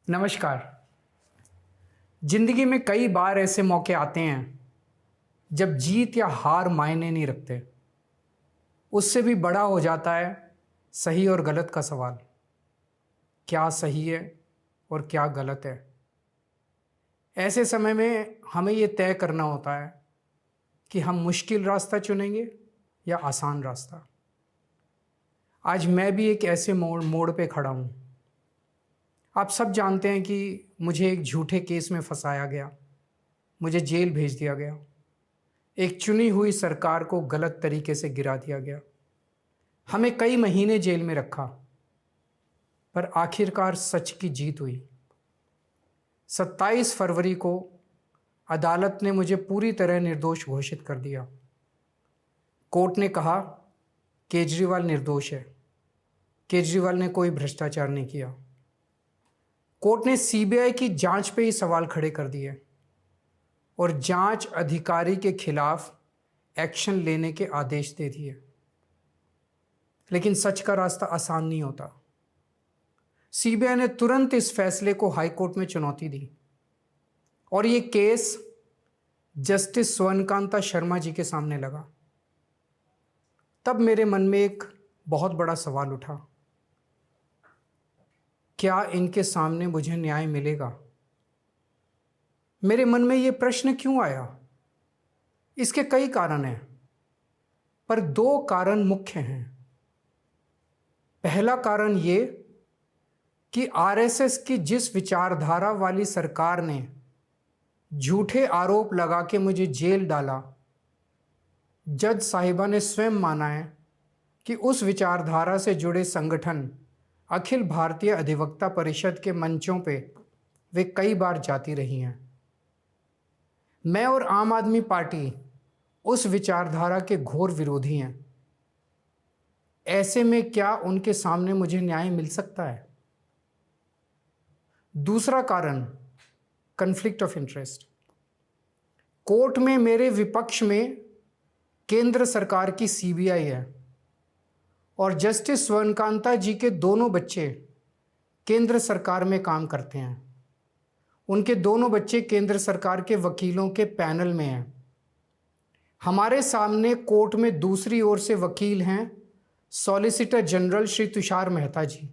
नमस्कार। जिंदगी में कई बार ऐसे मौके आते हैं जब जीत या हार मायने नहीं रखते। उससे भी बड़ा हो जाता है सही और गलत का सवाल। क्या सही है और क्या गलत है? ऐसे समय में हमें ये तय करना होता है कि हम मुश्किल रास्ता चुनेंगे या आसान रास्ता। आज मैं भी एक ऐसे मोड़ पे खड़ा हूँ। आप सब जानते हैं कि मुझे एक झूठे केस में फंसाया गया, मुझे जेल भेज दिया गया, एक चुनी हुई सरकार को गलत तरीके से गिरा दिया गया, हमें कई महीने जेल में रखा, पर आखिरकार सच की जीत हुई। 27 फरवरी को अदालत ने मुझे पूरी तरह निर्दोष घोषित कर दिया। कोर्ट ने कहा केजरीवाल निर्दोष है, केजरीवाल ने कोई भ्रष्टाचार नहीं किया। कोर्ट ने सीबीआई की जांच पे ही सवाल खड़े कर दिए और जांच अधिकारी के खिलाफ एक्शन लेने के आदेश दे दिए। लेकिन सच का रास्ता आसान नहीं होता। सीबीआई ने तुरंत इस फैसले को हाई कोर्ट में चुनौती दी और ये केस जस्टिस स्वर्णकांता शर्मा जी के सामने लगा। तब मेरे मन में एक बहुत बड़ा सवाल उठा, क्या इनके सामने मुझे न्याय मिलेगा? मेरे मन में ये प्रश्न क्यों आया? इसके कई कारण हैं, पर दो कारण मुख्य हैं। पहला कारण ये कि आरएसएस की जिस विचारधारा वाली सरकार ने झूठे आरोप लगा के मुझे जेल डाला, जज साहिबा ने स्वयं माना है कि उस विचारधारा से जुड़े संगठन अखिल भारतीय अधिवक्ता परिषद के मंचों पे वे कई बार जाती रही हैं। मैं और आम आदमी पार्टी उस विचारधारा के घोर विरोधी हैं। ऐसे में क्या उनके सामने मुझे न्याय मिल सकता है? दूसरा कारण कॉन्फ्लिक्ट ऑफ इंटरेस्ट। कोर्ट में मेरे विपक्ष में केंद्र सरकार की सीबीआई है और जस्टिस स्वर्णकांता जी के दोनों बच्चे केंद्र सरकार में काम करते हैं। उनके दोनों बच्चे केंद्र सरकार के वकीलों के पैनल में हैं। हमारे सामने कोर्ट में दूसरी ओर से वकील हैं सॉलिसिटर जनरल श्री तुषार मेहता जी।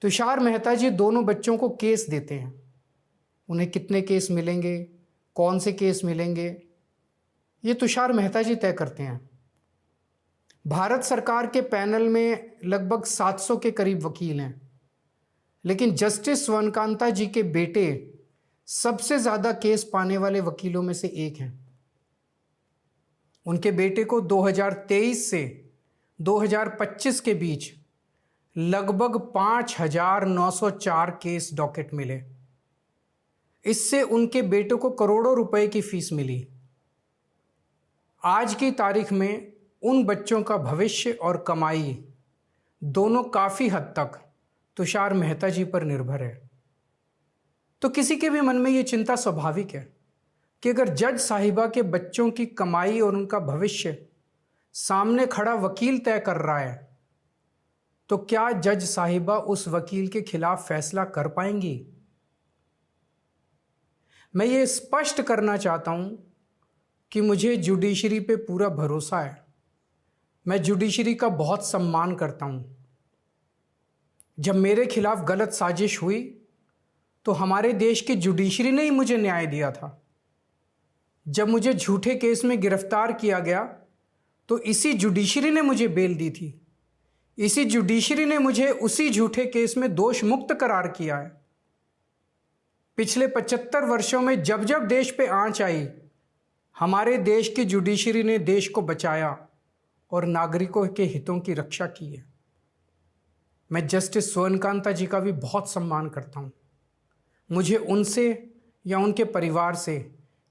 तुषार मेहता जी दोनों बच्चों को केस देते हैं। उन्हें कितने केस मिलेंगे, कौन से केस मिलेंगे, ये तुषार मेहता जी तय करते हैं। भारत सरकार के पैनल में लगभग 700 के करीब वकील हैं, लेकिन जस्टिस स्वर्णकांता जी के बेटे सबसे ज़्यादा केस पाने वाले वकीलों में से एक हैं। उनके बेटे को 2023 से 2025 के बीच लगभग 5,904 केस डॉकेट मिले। इससे उनके बेटे को करोड़ों रुपए की फीस मिली। आज की तारीख में उन बच्चों का भविष्य और कमाई दोनों काफ़ी हद तक तुषार मेहता जी पर निर्भर है। तो किसी के भी मन में ये चिंता स्वाभाविक है कि अगर जज साहिबा के बच्चों की कमाई और उनका भविष्य सामने खड़ा वकील तय कर रहा है, तो क्या जज साहिबा उस वकील के खिलाफ फैसला कर पाएंगी? मैं ये स्पष्ट करना चाहता हूं कि मुझे जुडिशरी पे पूरा भरोसा है। मैं जुडिशरी का बहुत सम्मान करता हूं। जब मेरे खिलाफ गलत साजिश हुई तो हमारे देश की जुडिशरी ने ही मुझे न्याय दिया था। जब मुझे झूठे केस में गिरफ्तार किया गया तो इसी जुडिशरी ने मुझे बेल दी थी। इसी जुडिशरी ने मुझे उसी झूठे केस में दोष मुक्त करार किया है। पिछले 75 वर्षों में जब जब देश पे आंच आई, हमारे देश की जुडिशरी ने देश को बचाया और नागरिकों के हितों की रक्षा की है। मैं जस्टिस स्वर्णकांता जी का भी बहुत सम्मान करता हूँ। मुझे उनसे या उनके परिवार से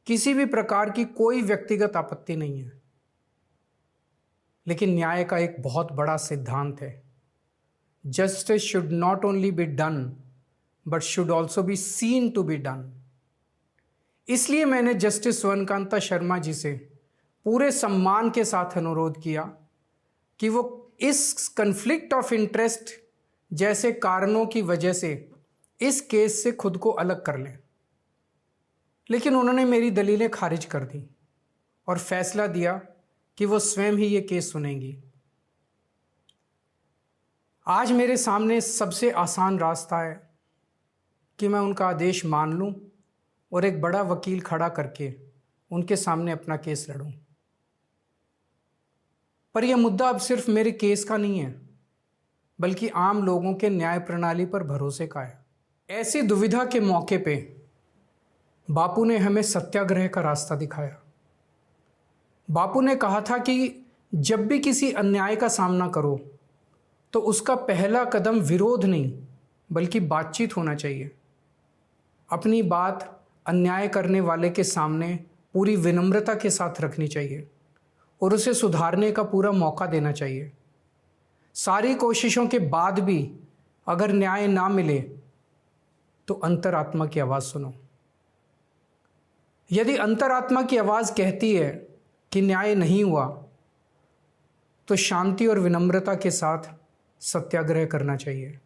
किसी भी प्रकार की कोई व्यक्तिगत आपत्ति नहीं है। लेकिन न्याय का एक बहुत बड़ा सिद्धांत है, justice should not only be done but should also be seen to be done. इसलिए मैंने जस्टिस स्वर्णकांता शर्मा जी से पूरे सम्मान के साथ अनुरोध किया कि वो इस कन्फ्लिक्ट ऑफ इंटरेस्ट जैसे कारणों की वजह से इस केस से खुद को अलग कर लें, लेकिन उन्होंने मेरी दलीलें खारिज कर दी और फैसला दिया कि वो स्वयं ही ये केस सुनेंगी। आज मेरे सामने सबसे आसान रास्ता है कि मैं उनका आदेश मान लूं और एक बड़ा वकील खड़ा करके उनके सामने अपना केस लड़ूं। पर यह मुद्दा अब सिर्फ मेरे केस का नहीं है, बल्कि आम लोगों के न्याय प्रणाली पर भरोसे का है। ऐसी दुविधा के मौके पे बापू ने हमें सत्याग्रह का रास्ता दिखाया। बापू ने कहा था कि जब भी किसी अन्याय का सामना करो तो उसका पहला कदम विरोध नहीं बल्कि बातचीत होना चाहिए। अपनी बात अन्याय करने वाले के सामने पूरी विनम्रता के साथ रखनी चाहिए और उसे सुधारने का पूरा मौका देना चाहिए। सारी कोशिशों के बाद भी अगर न्याय ना मिले तो अंतरात्मा की आवाज़ सुनो। यदि अंतरात्मा की आवाज़ कहती है कि न्याय नहीं हुआ तो शांति और विनम्रता के साथ सत्याग्रह करना चाहिए।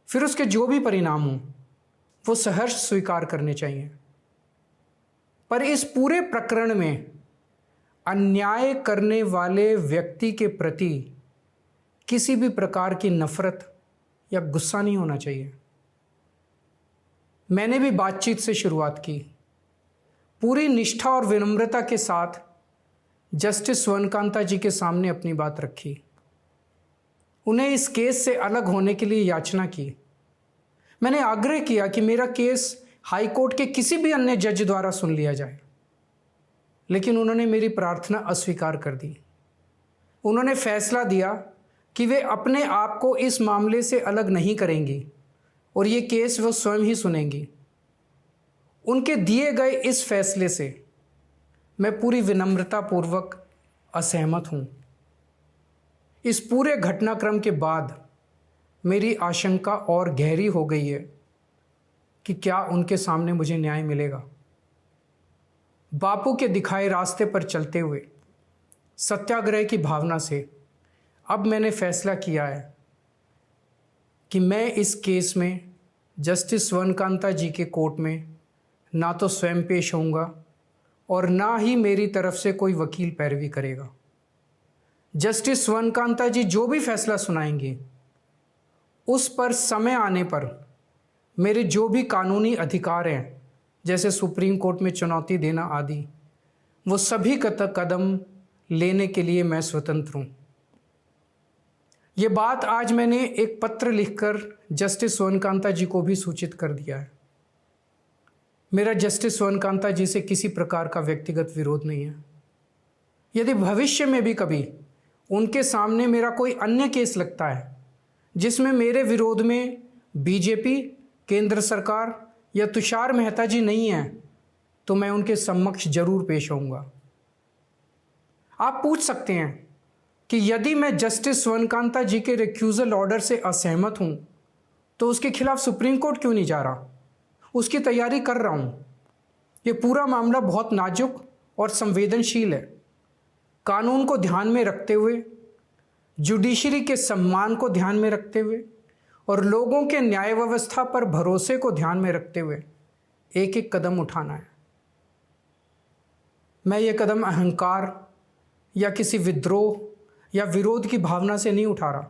फिर उसके जो भी परिणाम हों वो सहर्ष स्वीकार करने चाहिए। पर इस पूरे प्रकरण में अन्याय करने वाले व्यक्ति के प्रति किसी भी प्रकार की नफरत या गुस्सा नहीं होना चाहिए। मैंने भी बातचीत से शुरुआत की, पूरी निष्ठा और विनम्रता के साथ जस्टिस स्वर्णकांता जी के सामने अपनी बात रखी, उन्हें इस केस से अलग होने के लिए याचना की। मैंने आग्रह किया कि मेरा केस हाई कोर्ट के किसी भी अन्य जज द्वारा सुन लिया जाए, लेकिन उन्होंने मेरी प्रार्थना अस्वीकार कर दी। उन्होंने फैसला दिया कि वे अपने आप को इस मामले से अलग नहीं करेंगी और ये केस वो स्वयं ही सुनेंगी। उनके दिए गए इस फैसले से मैं पूरी विनम्रता पूर्वक असहमत हूँ। इस पूरे घटनाक्रम के बाद मेरी आशंका और गहरी हो गई है कि क्या उनके सामने मुझे न्याय मिलेगा। बापू के दिखाए रास्ते पर चलते हुए सत्याग्रह की भावना से अब मैंने फैसला किया है कि मैं इस केस में जस्टिस स्वर्णकांता जी के कोर्ट में ना तो स्वयं पेश होऊंगा और ना ही मेरी तरफ से कोई वकील पैरवी करेगा। जस्टिस स्वर्णकांता जी जो भी फैसला सुनाएंगे उस पर समय आने पर मेरे जो भी कानूनी अधिकार हैं, जैसे सुप्रीम कोर्ट में चुनौती देना आदि, वो सभी कदम लेने के लिए मैं स्वतंत्र हूँ। ये बात आज मैंने एक पत्र लिखकर जस्टिस स्वर्णकांता जी को भी सूचित कर दिया है। मेरा जस्टिस स्वर्णकांता जी से किसी प्रकार का व्यक्तिगत विरोध नहीं है। यदि भविष्य में भी कभी उनके सामने मेरा कोई अन्य केस लगता है जिसमें मेरे विरोध में बीजेपी, केंद्र सरकार या तुषार मेहता जी नहीं हैं, तो मैं उनके समक्ष जरूर पेश होऊंगा। आप पूछ सकते हैं कि यदि मैं जस्टिस स्वर्णकांता जी के रिक्यूजल ऑर्डर से असहमत हूं तो उसके खिलाफ सुप्रीम कोर्ट क्यों नहीं जा रहा? उसकी तैयारी कर रहा हूं। ये पूरा मामला बहुत नाजुक और संवेदनशील है। कानून को ध्यान में रखते हुए, जुडिशरी के सम्मान को ध्यान में रखते हुए और लोगों के न्याय व्यवस्था पर भरोसे को ध्यान में रखते हुए एक एक कदम उठाना है। मैं ये कदम अहंकार या किसी विद्रोह या विरोध की भावना से नहीं उठा रहा।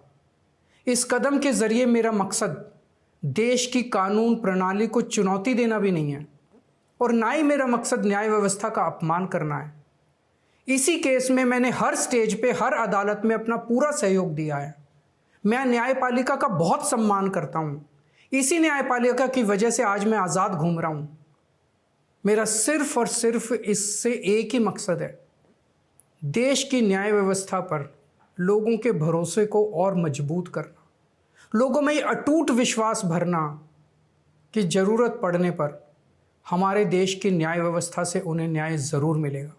इस कदम के जरिए मेरा मकसद देश की कानून प्रणाली को चुनौती देना भी नहीं है और ना ही मेरा मकसद न्याय व्यवस्था का अपमान करना है। इसी केस में मैंने हर स्टेज पे, हर अदालत में अपना पूरा सहयोग दिया है। मैं न्यायपालिका का बहुत सम्मान करता हूँ। इसी न्यायपालिका की वजह से आज मैं आज़ाद घूम रहा हूँ। मेरा सिर्फ और सिर्फ इससे एक ही मकसद है, देश की न्याय व्यवस्था पर लोगों के भरोसे को और मजबूत करना, लोगों में ये अटूट विश्वास भरना कि ज़रूरत पड़ने पर हमारे देश की न्याय व्यवस्था से उन्हें न्याय ज़रूर मिलेगा।